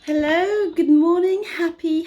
Hello, good morning, happy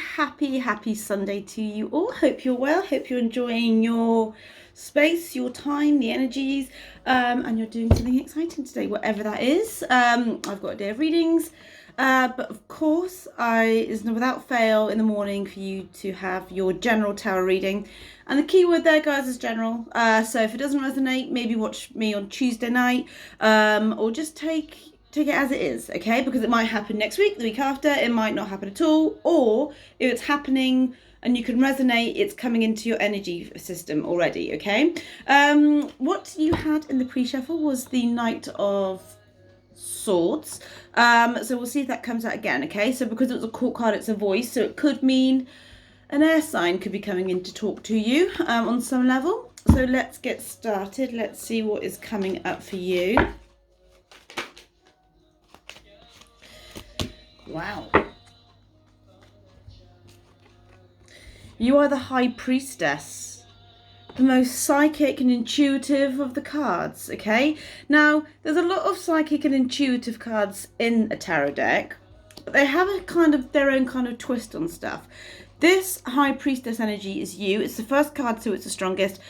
Sunday to you all. Hope you're well, hope you're enjoying your space, your time, the energies, and you're doing something exciting today, whatever that is. I've got a day of readings, but of course, it's without fail in the morning for you to have your general tarot reading. And the key word there, guys, is general. So if it doesn't resonate, maybe watch me on Tuesday night, or just take it as it is, okay? Because it might happen next week, the week after, it might not happen at all, or if it's happening and you can resonate, it's coming into your energy system already, okay? What you had in the pre-shuffle was the Knight of Swords. So we'll see if that comes out again, okay? So because it was a court card, it's a voice, so it could mean an air sign could be coming in to talk to you on some level. So let's get started. Let's see what is coming up for you. Wow. You are the High Priestess, the most psychic and intuitive of the cards, okay? Now, there's a lot of psychic and intuitive cards in a tarot deck, but they have a kind of their own kind of twist on stuff. This High Priestess energy is you. It's the first card, so it's the strongest.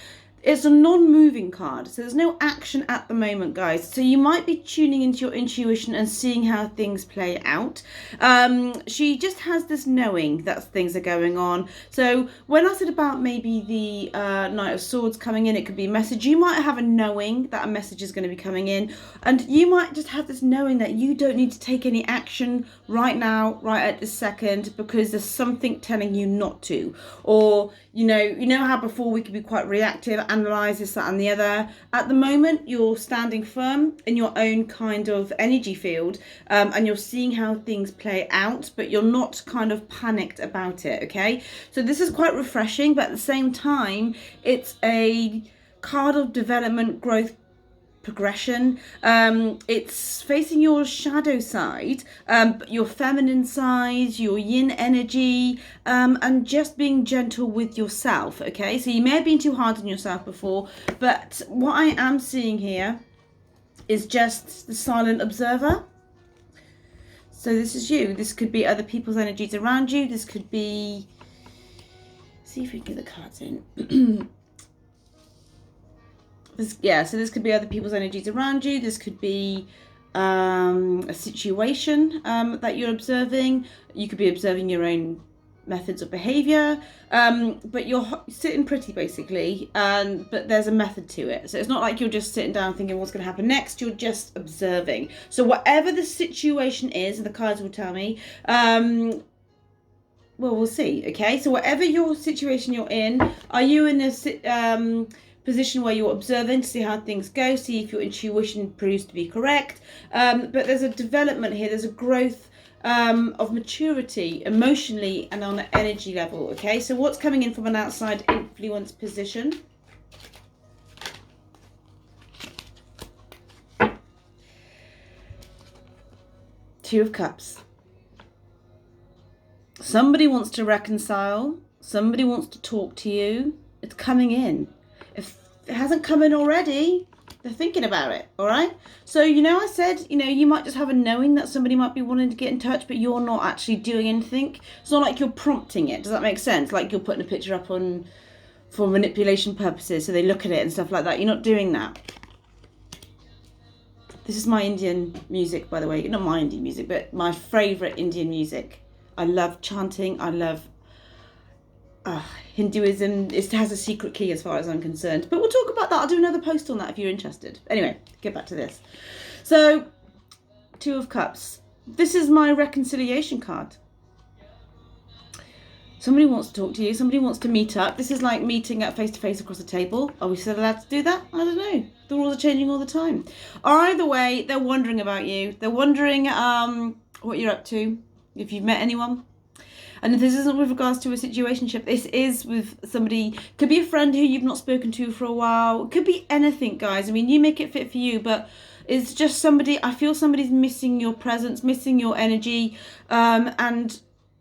It's a non-moving card, so there's no action at the moment, guys. So you might be tuning into your intuition and seeing how things play out. She just has this knowing that things are going on. So when I said about maybe the Knight of Swords coming in, it could be a message. You might have a knowing that a message is going to be coming in, and you might just have this knowing that you don't need to take any action right now, right at this second, because there's something telling you not to. Or you know how before we could be quite reactive, analyze this, that, and the other. At the moment, you're standing firm in your own kind of energy field, and you're seeing how things play out, but you're not kind of panicked about it, okay? So this is quite refreshing, but at the same time, it's a card of development, growth, progression. It's facing your shadow side, your feminine side, your yin energy, and just being gentle with yourself, okay? So you may have been too hard on yourself before, but what I am seeing here is just the silent observer. So this is you. This could be other people's energies around you. This could be, see if we can get the cards in. So this could be other people's energies around you. This could be a situation that you're observing. You could be observing your own methods of behavior, but you're sitting pretty basically, but there's a method to it. So it's not like you're just sitting down thinking what's going to happen next. You're just observing. So whatever the situation is, and the cards will tell me, well, we'll see, okay? So whatever your situation you're in, are you in a position where you're observing to see how things go, see if your intuition proves to be correct, but there's a development here, there's a growth of maturity emotionally and on an energy level, okay? So what's coming in from an outside influence position? Two of Cups. Somebody wants to reconcile, somebody wants to talk to you, it's coming in. If it hasn't come in already, they're thinking about it, all right? So, I said, you might just have a knowing that somebody might be wanting to get in touch, but you're not actually doing anything. It's not like you're prompting it. Does that make sense? Like you're putting a picture up for manipulation purposes, so they look at it and stuff like that. You're not doing that. This is my Indian music, by the way. Not my Indian music, but my favourite Indian music. I love chanting. I love Hinduism. It has a secret key as far as I'm concerned, but we'll talk about that. I'll do another post on that if you're interested. Anyway, get back to this. So, Two of Cups. This is my reconciliation card. Somebody wants to talk to you. Somebody wants to meet up. This is like meeting up face to face across a table. Are we still allowed to do that? I don't know. The rules are changing all the time. Either way, they're wondering about you. They're wondering what you're up to, if you've met anyone. And if this isn't with regards to a situationship, this is with somebody, could be a friend who you've not spoken to for a while. It could be anything, guys. I mean, you make it fit for you, but it's just somebody, I feel somebody's missing your presence, missing your energy, and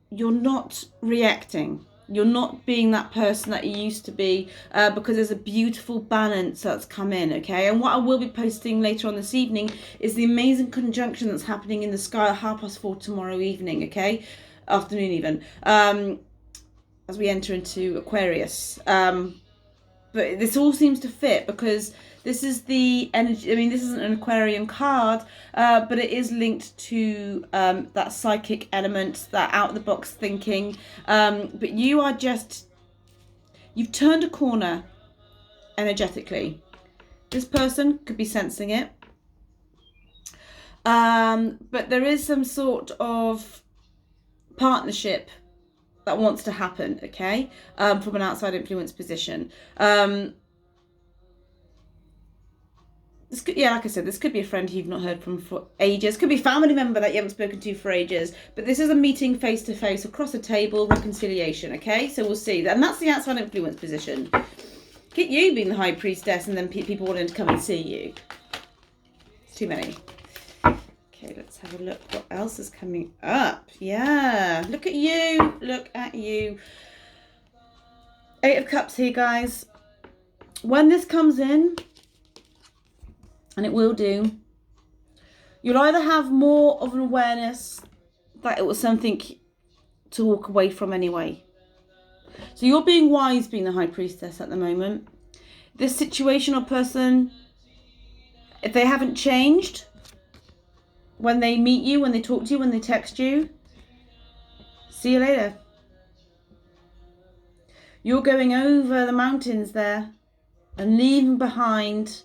you're not reacting, You're not being that person that you used to be, because there's a beautiful balance that's come in, okay? And what I will be posting later on this evening is the amazing conjunction that's happening in the sky at 4:30 tomorrow evening, okay? Afternoon even, as we enter into Aquarius. But this all seems to fit because this is the energy. I mean, this isn't an Aquarian card, but it is linked to that psychic element, that out-of-the-box thinking. But you are you've turned a corner energetically. This person could be sensing it. But there is some sort of partnership that wants to happen, okay, from an outside influence position. This could, yeah, like I said, this could be a friend you've not heard from for ages. Could be a family member that you haven't spoken to for ages. But this is a meeting face to face, across a table, reconciliation, okay? So we'll see. And that's the outside influence position. Get you being the high priestess and then people wanting to come and see you. It's too many. Okay, let's have a look. What else is coming up? Yeah, look at you. Look at you. 8 of Cups here, guys. When this comes in, and it will do, you'll either have more of an awareness that it was something to walk away from anyway. So you're being wise being the high priestess at the moment. This situation or person, if they haven't changed, when they meet you, when they talk to you, when they text you, see you later. You're going over the mountains there and leaving behind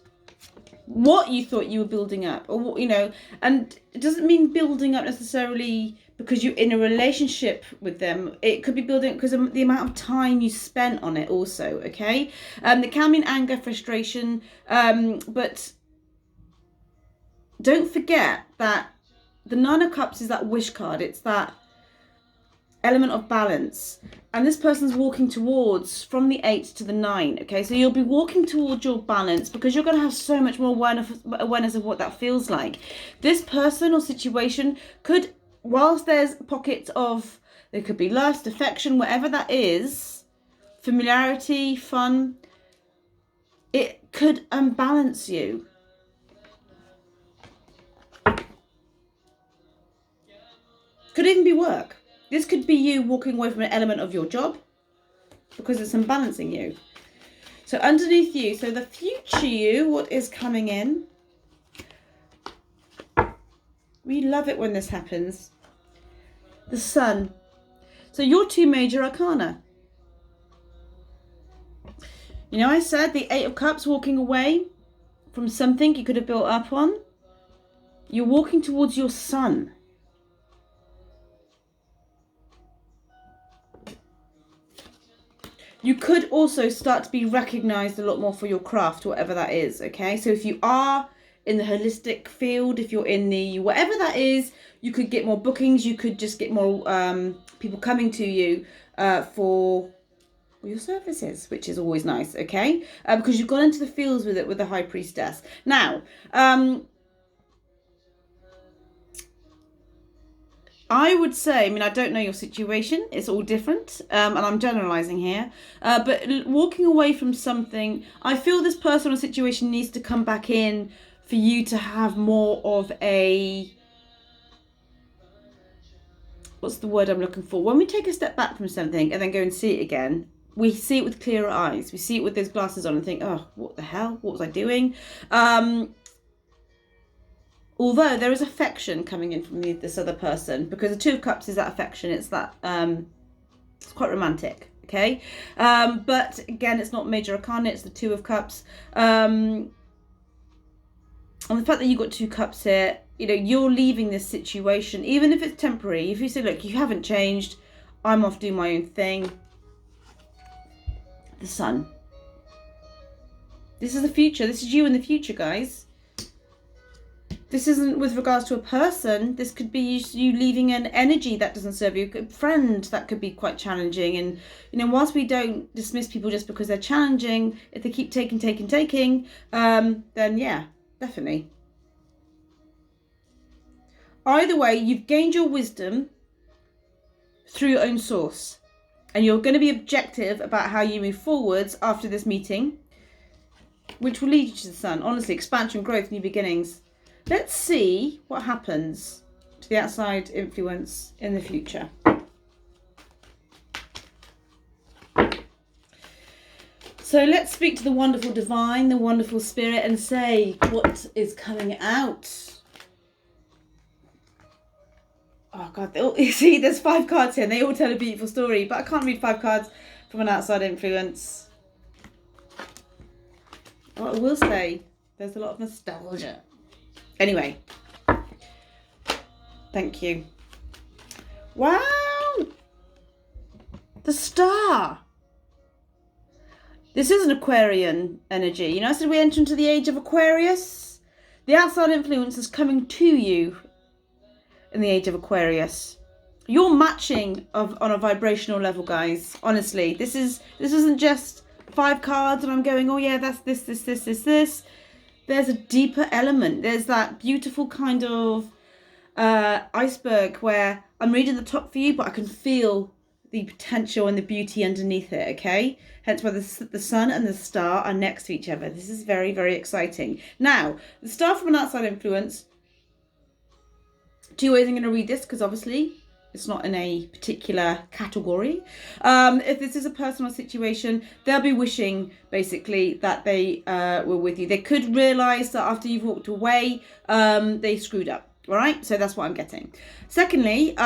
what you thought you were building up, or what, you know, and it doesn't mean building up necessarily because you're in a relationship with them. It could be building because of the amount of time you spent on it also, okay? It can mean anger, frustration, but don't forget that the 9 of Cups is that wish card. It's that element of balance. And this person's walking towards from the 8 to the 9, okay? So you'll be walking towards your balance because you're going to have so much more awareness of what that feels like. This person or situation could, whilst there's pockets of, there could be lust, affection, whatever that is, familiarity, fun, it could unbalance you. Could even be work. This could be you walking away from an element of your job because it's unbalancing you. So underneath you, so the future you, what is coming in? We love it when this happens. The Sun. So your 2 major arcana. You know, I said the 8 of Cups, walking away from something you could have built up on. You're walking towards your Sun. You could also start to be recognised a lot more for your craft, whatever that is, okay? So if you are in the holistic field, if you're in the whatever that is, you could get more bookings, you could just get more people coming to you for your services, which is always nice, okay? Because you've gone into the fields with it with the High Priestess. Now, I would say, I mean, I don't know your situation. It's all different. And I'm generalizing here. But walking away from something, I feel this person or situation needs to come back in for you to have more of a, what's the word I'm looking for? When we take a step back from something and then go and see it again, we see it with clearer eyes. We see it with those glasses on and think, oh, what the hell? What was I doing? Although there is affection coming in from this other person, because the 2 of Cups is that affection. It's that, it's quite romantic, okay? But again, it's not major arcana, it's the 2 of Cups. And the fact that you've got 2 cups here, you know, you're leaving this situation, even if it's temporary. If you say, look, you haven't changed, I'm off doing my own thing. The Sun. This is the future. This is you in the future, guys. This isn't with regards to a person. This could be you leaving an energy that doesn't serve you. A friend that could be quite challenging. And, you know, whilst we don't dismiss people just because they're challenging, if they keep taking, then yeah, definitely. Either way, you've gained your wisdom through your own source. And you're going to be objective about how you move forwards after this meeting, which will lead you to the sun. Honestly, expansion, growth, new beginnings. Let's see what happens to the outside influence in the future. So let's speak to the wonderful divine, the wonderful spirit, and say what is coming out. Oh God, you see, there's 5 cards here and they all tell a beautiful story, but I can't read 5 cards from an outside influence. What I will say, there's a lot of nostalgia. Anyway, thank you. Wow! The star! This is an Aquarian energy. You know, I said we enter into the age of Aquarius. The outside influence is coming to you in the age of Aquarius. You're matching on a vibrational level, guys. Honestly, this isn't just 5 cards and I'm going, oh yeah, that's this. There's a deeper element. There's that beautiful kind of iceberg where I'm reading the top for you, but I can feel the potential and the beauty underneath it, okay? Hence why the sun and the star are next to each other. This is very, very exciting. Now, the star from an outside influence, 2 ways I'm going to read this, because obviously it's not in a particular category. If this is a personal situation, they'll be wishing, basically, that they were with you. They could realise that after you've walked away, they screwed up, all right? So that's what I'm getting. Secondly,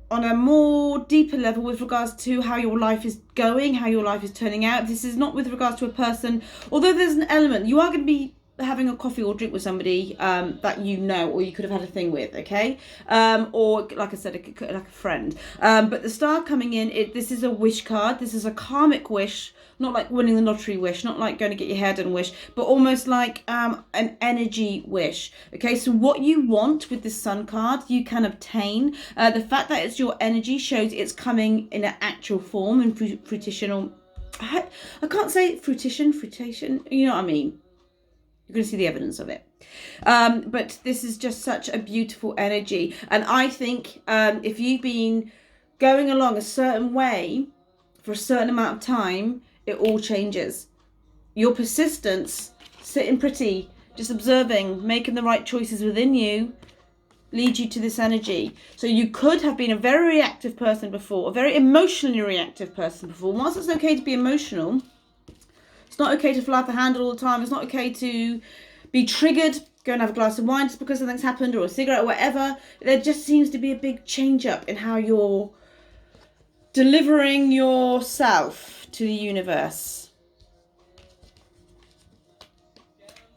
on a more deeper level with regards to how your life is going, how your life is turning out, this is not with regards to a person, although there's an element, you are going to be having a coffee or drink with somebody that you know, or you could have had a thing with, okay? Or like I said, like a friend. But the star coming in, this is a wish card. This is a karmic wish, not like winning the lottery wish, not like going to get your hair done wish, but almost like an energy wish. Okay, so what you want with this sun card, you can obtain. The fact that it's your energy shows it's coming in an actual form and fruition, or I can't say fruition, you know what I mean? You're going to see the evidence of it. But this is just such a beautiful energy. And I think if you've been going along a certain way for a certain amount of time, it all changes. Your persistence, sitting pretty, just observing, making the right choices within you, lead you to this energy. So you could have been a very reactive person before, a very emotionally reactive person before. Whilst it's okay to be emotional, it's not okay to fly off the handle all the time. It's not okay to be triggered, go and have a glass of wine just because something's happened, or a cigarette or whatever. There just seems to be a big change up in how you're delivering yourself to the universe.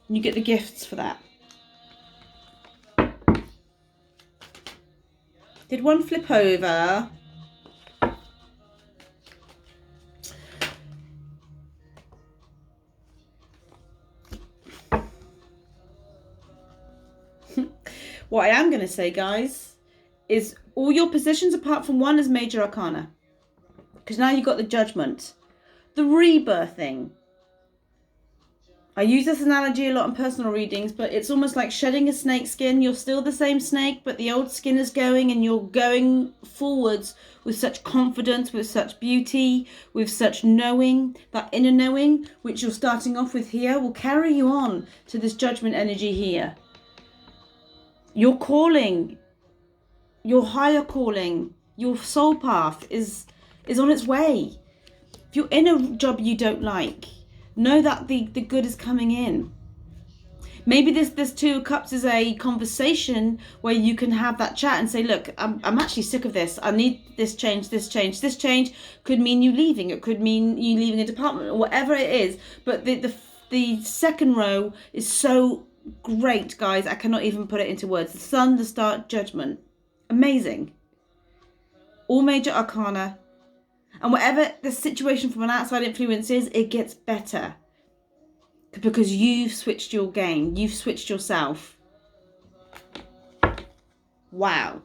You get the gifts for that. Did one flip over? What I am going to say, guys, is all your positions apart from one is major arcana. Because now you've got the judgment. The rebirthing. I use this analogy a lot in personal readings, but it's almost like shedding a snake skin. You're still the same snake, but the old skin is going, and you're going forwards with such confidence, with such beauty, with such knowing. That inner knowing, which you're starting off with here, will carry you on to this judgment energy here. Your calling, your higher calling, your soul path is on its way. If you're in a job you don't like, know that the good is coming in. Maybe this 2 of Cups is a conversation where you can have that chat and say, look, I'm actually sick of this. I need this change, this change. This change could mean you leaving. It could mean you leaving a department, or whatever it is. But the second row is so great, guys. I cannot even put it into words. The sun, the star, judgment. Amazing. All major arcana. And whatever the situation from an outside influence is, it gets better. Because you've switched your game. You've switched yourself. Wow.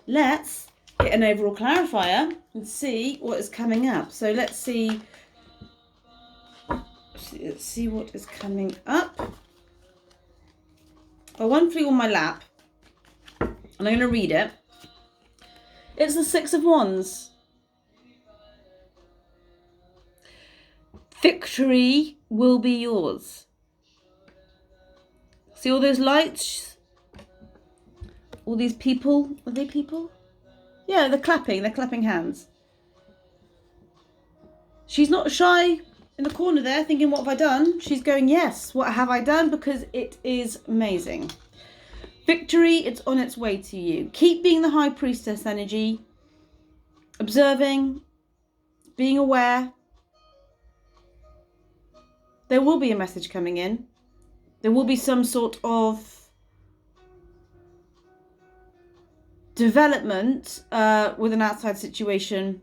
Let's get an overall clarifier and see what is coming up. So let's see what is coming up. One flew on my lap, and I'm going to read it. It's the 6 of Wands. Victory will be yours. See all those lights? All these people? Are they people? Yeah, they're clapping hands. She's not shy in the corner there thinking, what have I done? She's going, yes, what have I done? Because it is amazing. Victory, it's on its way to you. Keep being the High Priestess energy. Observing. Being aware. There will be a message coming in. There will be some sort of development with an outside situation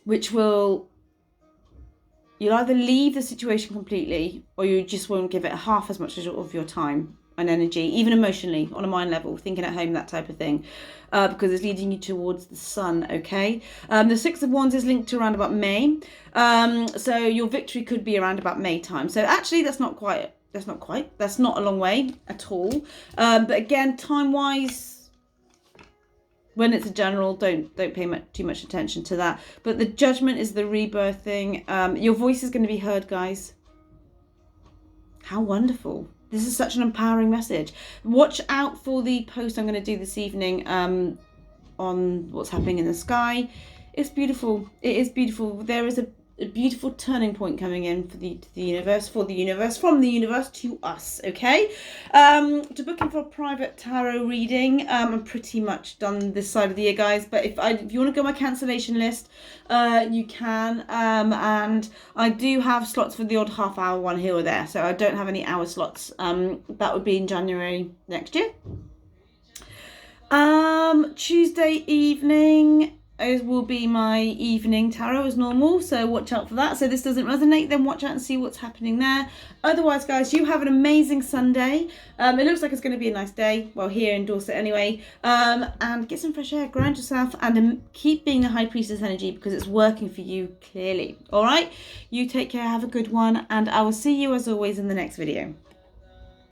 which will, you'll either leave the situation completely or you just won't give it half as much of your time and energy, even emotionally, on a mind level, thinking at home, that type of thing, because it's leading you towards the sun, okay? The Six of Wands is linked to around about May, so your victory could be around about May time. So actually that's not a long way at all. But again, time-wise, when it's a general, don't pay too much attention to that. But the Judgment is the rebirthing. Your voice is going to be heard, guys. How wonderful. This is such an empowering message. Watch out for the post I'm going to do this evening on what's happening in the sky. It's beautiful. It is beautiful. There is a beautiful turning point coming in for the universe, from the universe to us, okay? To book in for a private tarot reading, I'm pretty much done this side of the year, guys, but if you want to go on my cancellation list, you can, and I do have slots for the odd half-hour one here or there, so I don't have any hour slots. That would be in January next year. Tuesday evening will be my evening tarot as normal, so watch out for that. So this doesn't resonate, then watch out and see what's happening there. Otherwise, guys, you have an amazing Sunday. It looks like it's going to be a nice day, well, here in Dorset anyway. And get some fresh air, ground yourself, and keep being the High Priestess energy, because it's working for you clearly. All right, you take care, have a good one, and I will see you as always in the next video.